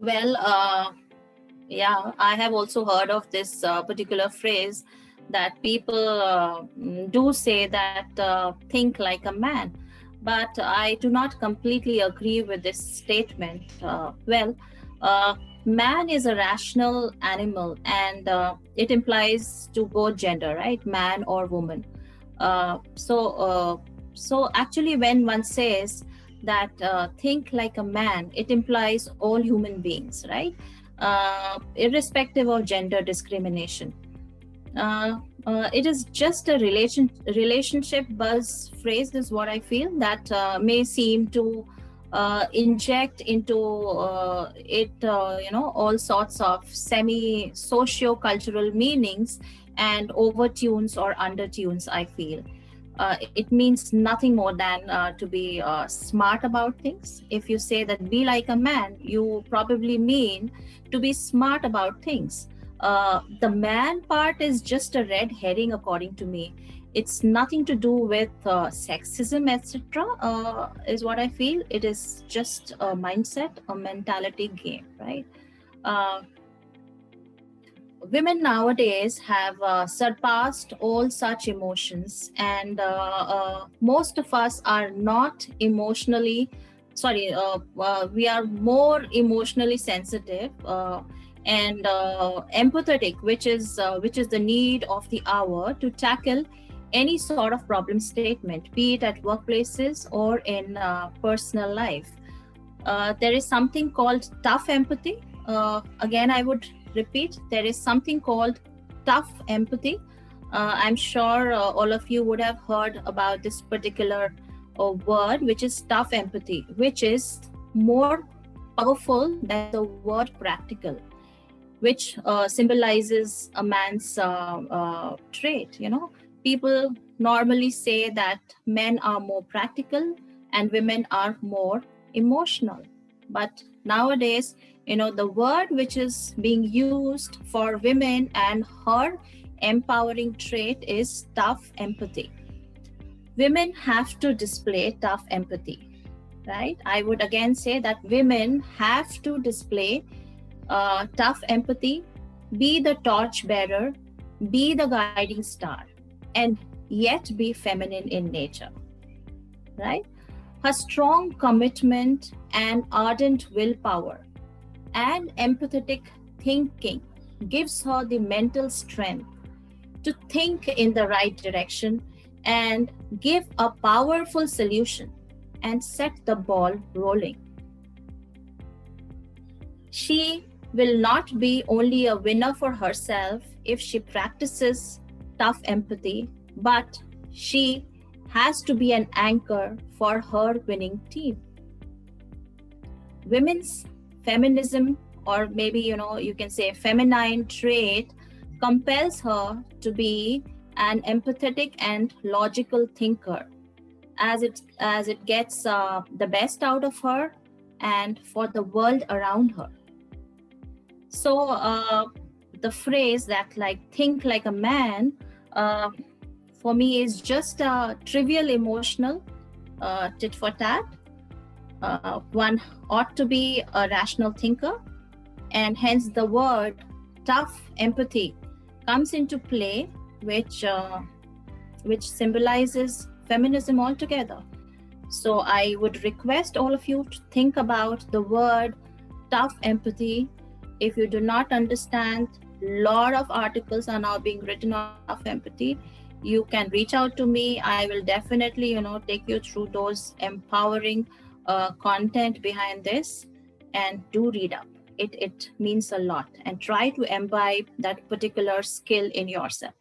Well, yeah, I have also heard of this particular phrase that people do say that think like a man. But I do not completely agree with this statement. Man is a rational animal, and it implies to both gender, right? Man or woman. So actually, when one says that think like a man, it implies all human beings, right? Irrespective of gender discrimination. It is just a relationship buzz phrase, is what I feel, that may seem to inject into all sorts of semi socio cultural meanings and overtunes or undertunes, I feel. It means nothing more than to be smart about things. If you say that be like a man, you probably mean to be smart about things. The man part is just a red herring, according to me. It's nothing to do with sexism, etc. Is what I feel. It is just a mindset, a mentality game, right? Uh, Women nowadays have surpassed all such emotions, and most of us are not emotionally we are more emotionally sensitive and empathetic, which is the need of the hour to tackle any sort of problem statement, be it at workplaces or in personal life. There is something called tough empathy. Again, I would repeat, there is something called tough empathy. I'm sure all of you would have heard about this particular word, which is tough empathy, which is more powerful than the word practical, which symbolizes a man's trait. People normally say that men are more practical and women are more emotional. But nowadays, the word which is being used for women and her empowering trait is tough empathy. Women have to display tough empathy, right? I would again say that women have to display tough empathy, be the torch bearer, be the guiding star, and yet be feminine in nature, right? Her strong commitment and ardent willpower and empathetic thinking gives her the mental strength to think in the right direction and give a powerful solution and set the ball rolling. She will not be only a winner for herself if she practices tough empathy, but she has to be an anchor for her winning team. Women's feminism, or maybe you can say feminine trait, compels her to be an empathetic and logical thinker, as it gets the best out of her and for the world around her. So the phrase that like think like a man, uh, for me is just a trivial emotional tit for tat. One ought to be a rational thinker, and hence the word tough empathy comes into play, which symbolizes feminism altogether. So I would request all of you to think about the word tough empathy. If you do not understand, a lot of articles are now being written on tough empathy. You can reach out to me. I will definitely, take you through those empowering content behind this, and do read up. It means a lot, and try to imbibe that particular skill in yourself.